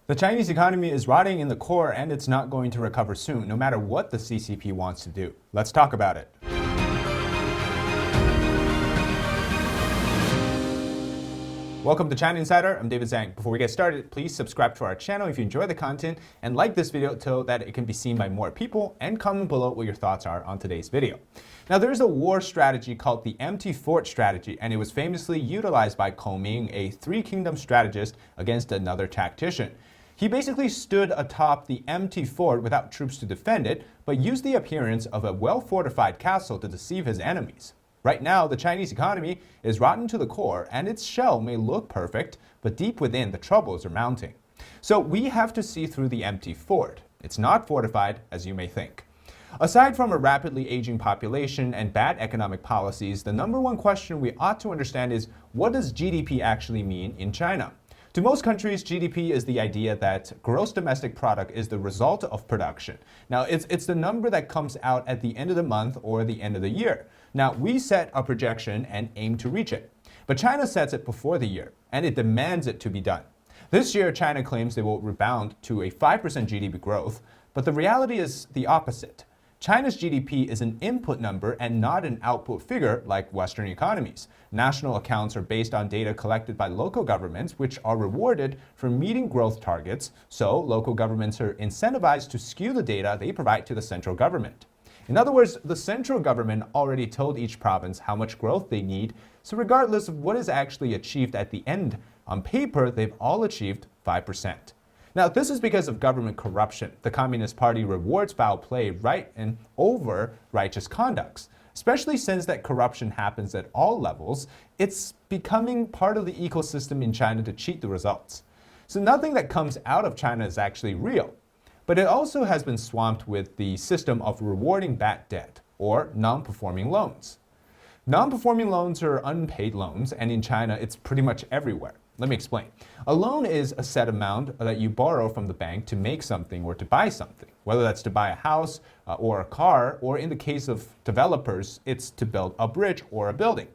The Chinese economy is rotting in the core and it's not going to recover soon, no matter what the CCP wants to do. Let's talk about it. Welcome to China Insider. I'm David Zhang. Before we get started, please subscribe to our channel if you enjoy the content and like this video so that it can be seen by more people, and comment below what your thoughts are on today's video. Now, there's a war strategy called the empty fort strategy, and it was famously utilized by Ming, a three-kingdom strategist, against another tactician. He basically stood atop the empty fort without troops to defend it, but used the appearance of a well-fortified castle to deceive his enemies. Right now, the Chinese economy is rotten to the core, and its shell may look perfect, but deep within, the troubles are mounting. So we have to see through the empty fort. It's not fortified, as you may think. Aside from a rapidly aging population and bad economic policies, the number one question we ought to understand is, what does GDP actually mean in China? To most countries, GDP is the idea that gross domestic product is the result of production. Now, it's the number that comes out at the end of the month or the end of the year. Now, we set a projection and aim to reach it. But China sets it before the year, and it demands it to be done. This year, China claims they will rebound to a 5% GDP growth, but the reality is the opposite. China's GDP is an input number and not an output figure like Western economies. National accounts are based on data collected by local governments, which are rewarded for meeting growth targets, so local governments are incentivized to skew the data they provide to the central government. In other words, the central government already told each province how much growth they need, so regardless of what is actually achieved at the end, on paper, they've all achieved 5%. Now, this is because of government corruption. The Communist Party rewards foul play right and over righteous conducts. Especially since that corruption happens at all levels, it's becoming part of the ecosystem in China to cheat the results. So nothing that comes out of China is actually real. But it also has been swamped with the system of rewarding bad debt, or non-performing loans. Non-performing loans are unpaid loans, and in China, it's pretty much everywhere. Let me explain. A loan is a set amount that you borrow from the bank to make something or to buy something, whether that's to buy a house or a car, or in the case of developers, it's to build a bridge or a building.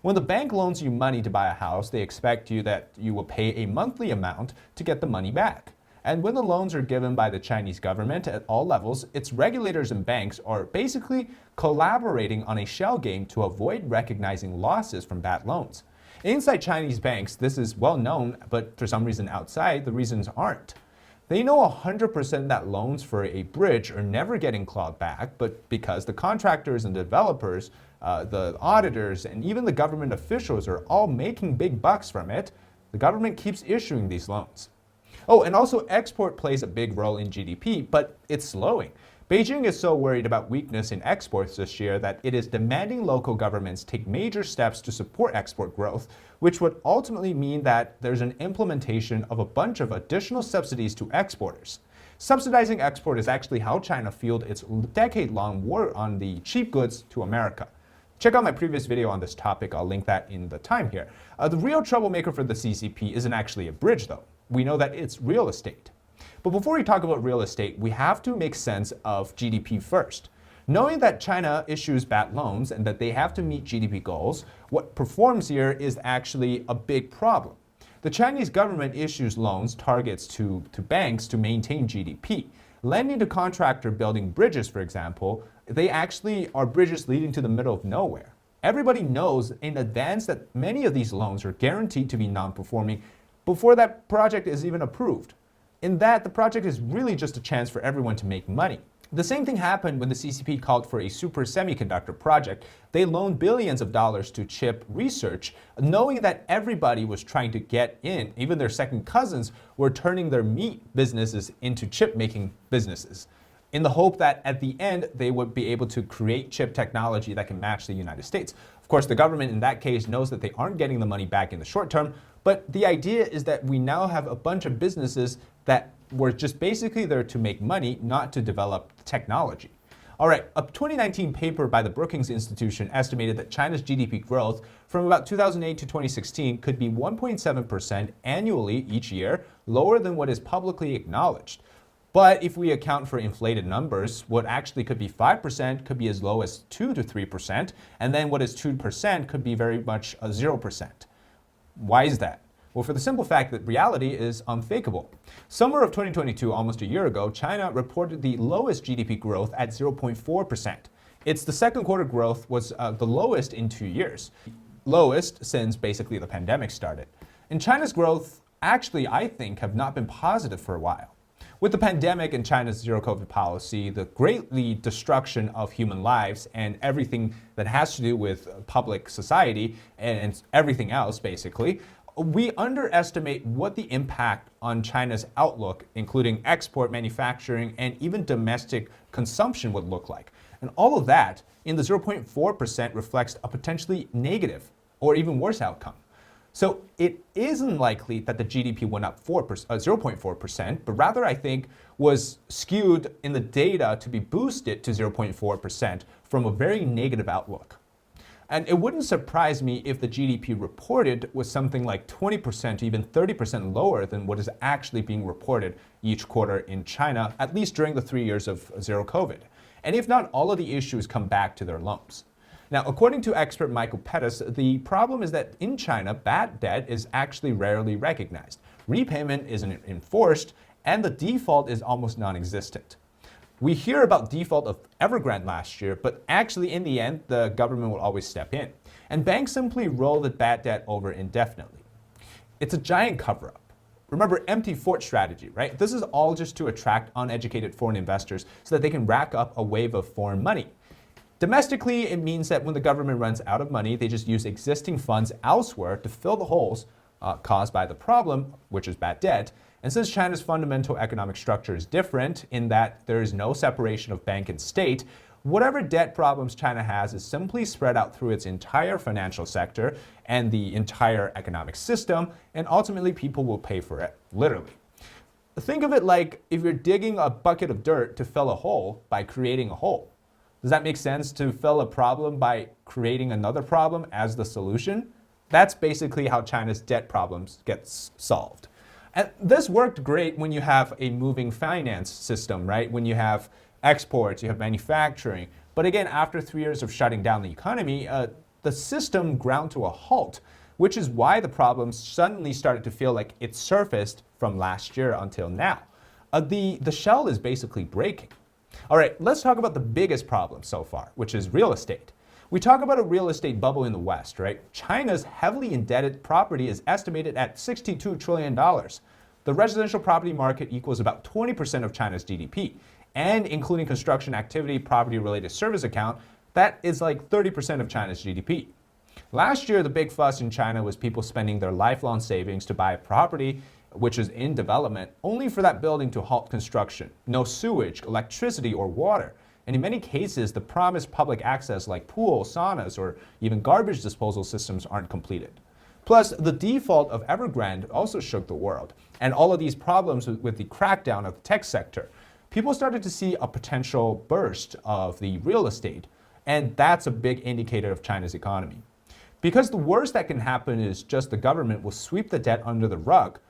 When the bank loans you money to buy a house, they expect you that you will pay a monthly amount to get the money back. And when the loans are given by the Chinese government at all levels, its regulators and banks are basically collaborating on a shell game to avoid recognizing losses from bad loans. Inside Chinese banks, this is well known, but for some reason outside, the reasons aren't. They know 100% that loans for a bridge are never getting clawed back, but because the contractors and developers, the auditors, and even the government officials are all making big bucks from it, the government keeps issuing these loans. Oh, and also export plays a big role in GDP, but it's slowing. Beijing is so worried about weakness in exports this year that it is demanding local governments take major steps to support export growth, which would ultimately mean that there's an implementation of a bunch of additional subsidies to exporters. Subsidizing export is actually how China fueled its decade-long war on the cheap goods to America. Check out my previous video on this topic. I'll link that in the time here. The real troublemaker for the CCP isn't actually a bridge, though. We know that it's real estate. But before we talk about real estate, we have to make sense of GDP first. Knowing that China issues bad loans and that they have to meet GDP goals, what performs here is actually a big problem. The Chinese government issues loans targets to banks to maintain GDP. Lending to contractor building bridges, for example, they actually are bridges leading to the middle of nowhere. Everybody knows in advance that many of these loans are guaranteed to be non-performing before that project is even approved. In that, the project is really just a chance for everyone to make money. The same thing happened when the CCP called for a super semiconductor project. They loaned billions of dollars to chip research, knowing that everybody was trying to get in. Even their second cousins were turning their meat businesses into chip-making businesses, in the hope that at the end, they would be able to create chip technology that can match the United States. Of course, the government in that case knows that they aren't getting the money back in the short term, but the idea is that we now have a bunch of businesses that were just basically there to make money, not to develop technology. All right, a 2019 paper by the Brookings Institution estimated that China's GDP growth from about 2008 to 2016 could be 1.7% annually each year, lower than what is publicly acknowledged. But if we account for inflated numbers, what actually could be 5% could be as low as 2 to 3%, and then what is 2% could be very much 0%. Why is that? Well, for the simple fact that reality is unfakeable. Summer of 2022, almost a year ago, China reported the lowest GDP growth at 0.4%. Its the second quarter growth was the lowest in 2 years. Lowest since basically the pandemic started. And China's growth actually, I think, have not been positive for a while. With the pandemic and China's zero COVID policy, the greatly destruction of human lives and everything that has to do with public society and everything else, basically, we underestimate what the impact on China's outlook, including export, manufacturing, and even domestic consumption would look like. And all of that in the 0.4% reflects a potentially negative or even worse outcome. So it isn't likely that the GDP went up 0.4%, but rather I think was skewed in the data to be boosted to 0.4% from a very negative outlook. And it wouldn't surprise me if the GDP reported was something like 20%, even 30% lower than what is actually being reported each quarter in China, at least during the 3 years of zero COVID. And if not, all of the issues come back to their lumps. Now, according to expert Michael Pettis, the problem is that in China, bad debt is actually rarely recognized. Repayment isn't enforced, and the default is almost non-existent. We hear about default of Evergrande last year, but actually in the end, the government will always step in. And banks simply roll the bad debt over indefinitely. It's a giant cover-up. Remember, empty fort strategy, right? This is all just to attract uneducated foreign investors so that they can rack up a wave of foreign money. Domestically, it means that when the government runs out of money, they just use existing funds elsewhere to fill the holes caused by the problem, which is bad debt. And since China's fundamental economic structure is different in that there is no separation of bank and state, whatever debt problems China has is simply spread out through its entire financial sector and the entire economic system, and ultimately people will pay for it, literally. Think of it like if you're digging a bucket of dirt to fill a hole by creating a hole. Does that make sense? To fill a problem by creating another problem as the solution? That's basically how China's debt problems get solved. And this worked great when you have a moving finance system, right? When you have exports, you have manufacturing. But again, after 3 years of shutting down the economy, the system ground to a halt, which is why the problems suddenly started to feel like it surfaced from last year until now. The shell is basically breaking. All right, let's talk about the biggest problem so far, which is real estate. We talk about a real estate bubble in the West, right? China's heavily indebted property is estimated at $62 trillion. The residential property market equals about 20% of China's GDP. And including construction activity, property-related service account, that is like 30% of China's GDP. Last year, the big fuss in China was people spending their lifelong savings to buy a property which is in development, only for that building to halt construction. No sewage, electricity, or water. And in many cases, the promised public access like pools, saunas, or even garbage disposal systems aren't completed. Plus, the default of Evergrande also shook the world. And all of these problems with the crackdown of the tech sector, people started to see a potential burst of the real estate. And that's a big indicator of China's economy. Because the worst that can happen is just the government will sweep the debt under the rug,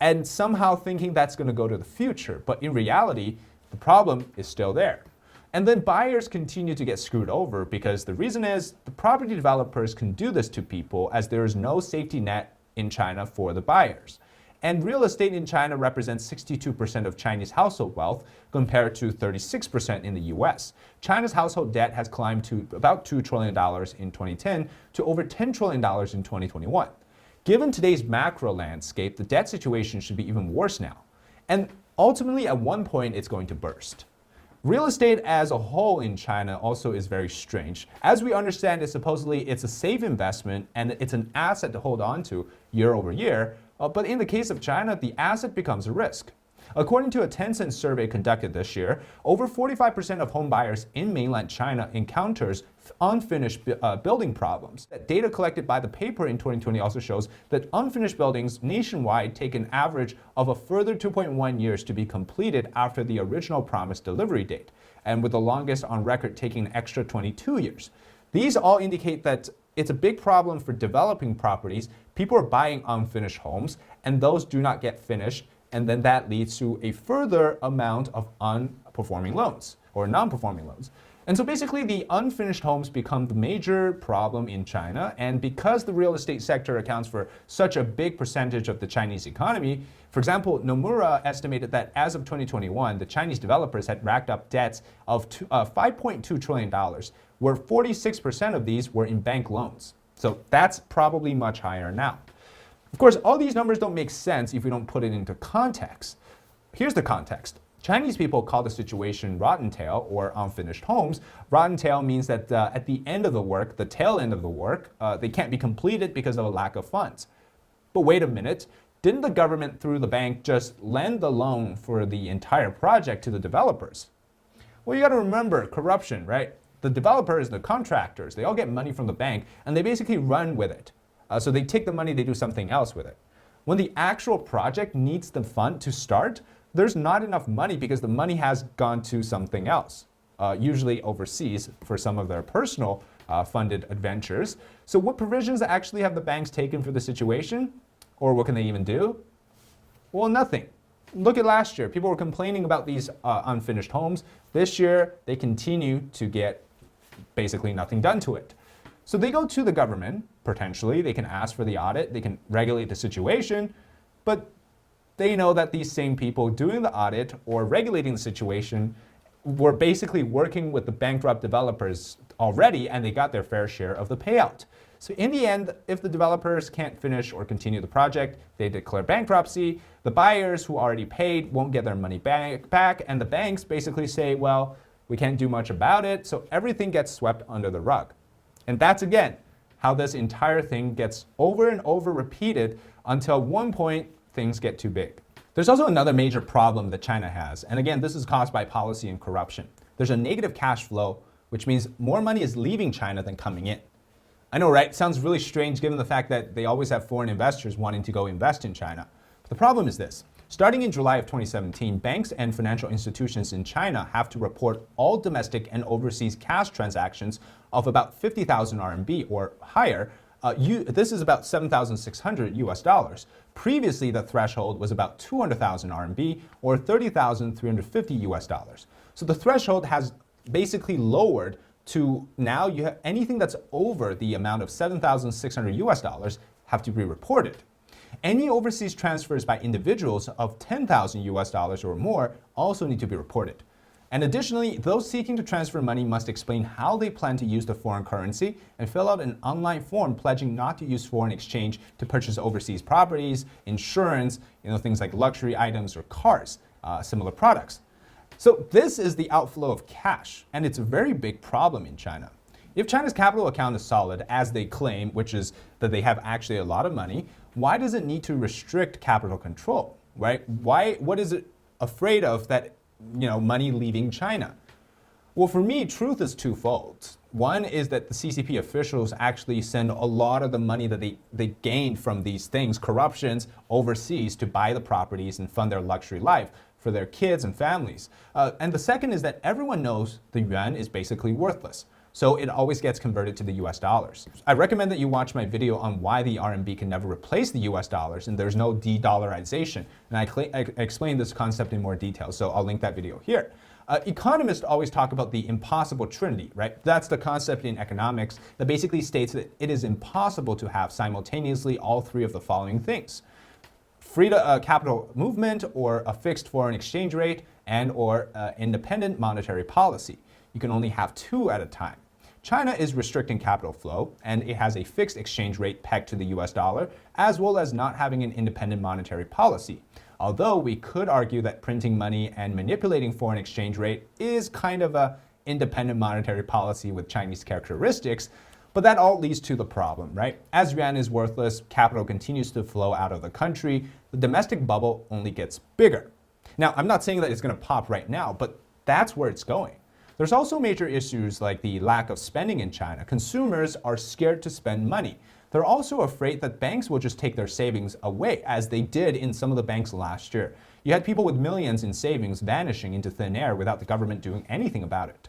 and somehow thinking that's going to go to the future. But in reality, the problem is still there. And then buyers continue to get screwed over because the reason is the property developers can do this to people as there is no safety net in China for the buyers. And real estate in China represents 62% of Chinese household wealth compared to 36% in the US. China's household debt has climbed to about $2 trillion in 2010 to over $10 trillion in 2021. Given today's macro landscape, the debt situation should be even worse now. And ultimately, at one point, it's going to burst. Real estate as a whole in China also is very strange. As we understand it, supposedly it's a safe investment and it's an asset to hold on to year over year. But in the case of China, the asset becomes a risk. According to a Tencent survey conducted this year, over 45% of home buyers in mainland China encounters unfinished building problems. Data collected by the paper in 2020 also shows that unfinished buildings nationwide take an average of a further 2.1 years to be completed after the original promised delivery date, and with the longest on record taking an extra 22 years. These all indicate that it's a big problem for developing properties. People are buying unfinished homes, and those do not get finished, and then that leads to a further amount of unperforming loans or non-performing loans. And so basically, the unfinished homes become the major problem in China. And because the real estate sector accounts for such a big percentage of the Chinese economy, for example, Nomura estimated that as of 2021, the Chinese developers had racked up debts of $5.2 trillion, where 46% of these were in bank loans. So that's probably much higher now. Of course, all these numbers don't make sense if we don't put it into context. Here's the context. Chinese people call the situation rotten tail or unfinished homes. Rotten tail means that at the end of the work, the tail end of the work, they can't be completed because of a lack of funds. But wait a minute, didn't the government through the bank just lend the loan for the entire project to the developers? Well, you got to remember corruption, right? The developers, the contractors, they all get money from the bank and they basically run with it. So they take the money, they do something else with it. When the actual project needs the fund to start, there's not enough money because the money has gone to something else, usually overseas for some of their personal funded adventures. So what provisions actually have the banks taken for the situation? Or what can they even do? Well, nothing. Look at last year. People were complaining about these unfinished homes. This year, they continue to get basically nothing done to it. So they go to the government, potentially. They can ask for the audit. They can regulate the situation. But they know that these same people doing the audit or regulating the situation were basically working with the bankrupt developers already, and they got their fair share of the payout. So in the end, if the developers can't finish or continue the project, they declare bankruptcy. The buyers who already paid won't get their money back, and the banks basically say, well, we can't do much about it, so everything gets swept under the rug. And that's, again, how this entire thing gets over and over repeated until one point things get too big. There's also another major problem that China has, and again, this is caused by policy and corruption. There's a negative cash flow, which means more money is leaving China than coming in. I know, right? Sounds really strange given the fact that they always have foreign investors wanting to go invest in China. But the problem is this. Starting in July of 2017, banks and financial institutions in China have to report all domestic and overseas cash transactions of about 50,000 RMB or higher. This is about 7,600 US dollars. Previously, the threshold was about 200,000 RMB or 30,350 US dollars. So the threshold has basically lowered to now you have anything that's over the amount of 7,600 US dollars have to be reported. Any overseas transfers by individuals of 10,000 US dollars or more also need to be reported. And additionally, those seeking to transfer money must explain how they plan to use the foreign currency and fill out an online form pledging not to use foreign exchange to purchase overseas properties, insurance, things like luxury items or cars, similar products. So this is the outflow of cash, and it's a very big problem in China. If China's capital account is solid, as they claim, which is that they have actually a lot of money, why does it need to restrict capital control, right? What is it afraid of that money leaving China? Well, for me, truth is twofold. One is that the CCP officials actually send a lot of the money that they gained from these things, corruptions, overseas to buy the properties and fund their luxury life for their kids and families. And the second is that everyone knows the yuan is basically worthless. So it always gets converted to the US dollars. I recommend that you watch my video on why the RMB can never replace the US dollars and there's no de-dollarization. And I explain this concept in more detail, so I'll link that video here. Economists always talk about the impossible trinity, right? That's the concept in economics that basically states that it is impossible to have simultaneously all three of the following things: free capital movement, or a fixed foreign exchange rate, and or independent monetary policy. You can only have two at a time. China is restricting capital flow, and it has a fixed exchange rate pegged to the US dollar, as well as not having an independent monetary policy. Although we could argue that printing money and manipulating foreign exchange rate is kind of an independent monetary policy with Chinese characteristics, but that all leads to the problem, right? As yuan is worthless, capital continues to flow out of the country, the domestic bubble only gets bigger. Now, I'm not saying that it's going to pop right now, but that's where it's going. There's also major issues like the lack of spending in China. Consumers are scared to spend money. They're also afraid that banks will just take their savings away, as they did in some of the banks last year. You had people with millions in savings vanishing into thin air without the government doing anything about it.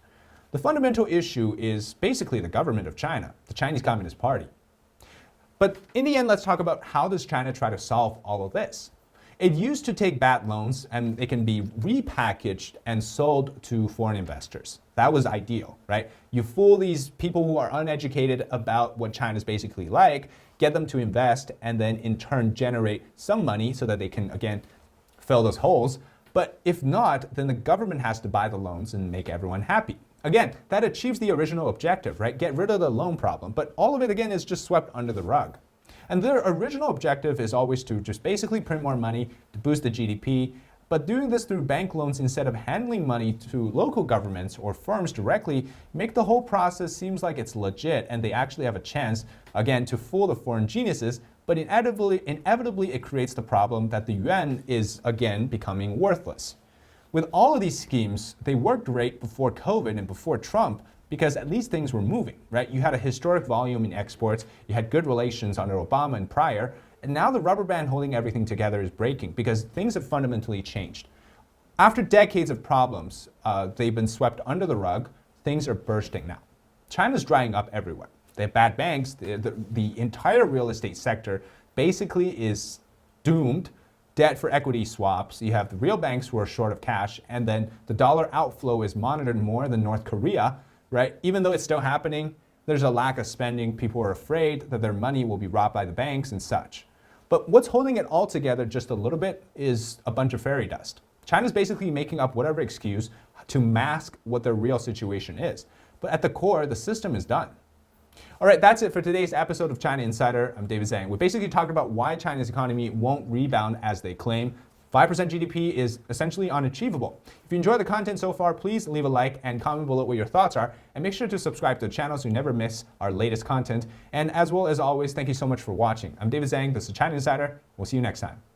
The fundamental issue is basically the government of China, the Chinese Communist Party. But in the end, let's talk about how does China try to solve all of this. It used to take bad loans and it can be repackaged and sold to foreign investors. That was ideal, right? You fool these people who are uneducated about what China's basically like, get them to invest, and then in turn generate some money so that they can, again, fill those holes. But if not, then the government has to buy the loans and make everyone happy. Again, that achieves the original objective, right? Get rid of the loan problem. But all of it, again, is just swept under the rug. And their original objective is always to just basically print more money to boost the GDP. But doing this through bank loans instead of handling money to local governments or firms directly make the whole process seems like it's legit and they actually have a chance, again, to fool the foreign geniuses. But inevitably, it creates the problem that the yuan is, again, becoming worthless. With all of these schemes, they worked great before COVID and before Trump because at least things were moving, right? You had a historic volume in exports, you had good relations under Obama and prior, and now the rubber band holding everything together is breaking because things have fundamentally changed. After decades of problems, they've been swept under the rug, things are bursting now. China's drying up everywhere. They have bad banks, the entire real estate sector basically is doomed. Debt for equity swaps, you have the real banks who are short of cash, and then the dollar outflow is monitored more than North Korea, right? Even though it's still happening, there's a lack of spending. People are afraid that their money will be robbed by the banks and such. But what's holding it all together just a little bit is a bunch of fairy dust. China's basically making up whatever excuse to mask what their real situation is. But at the core, the system is done. All right, that's it for today's episode of China Insider. I'm David Zhang. We basically talked about why China's economy won't rebound as they claim. 5% GDP is essentially unachievable. If you enjoy the content so far, please leave a like and comment below what your thoughts are. And make sure to subscribe to the channel so you never miss our latest content. And as well as always, thank you so much for watching. I'm David Zhang. This is China Insider. We'll see you next time.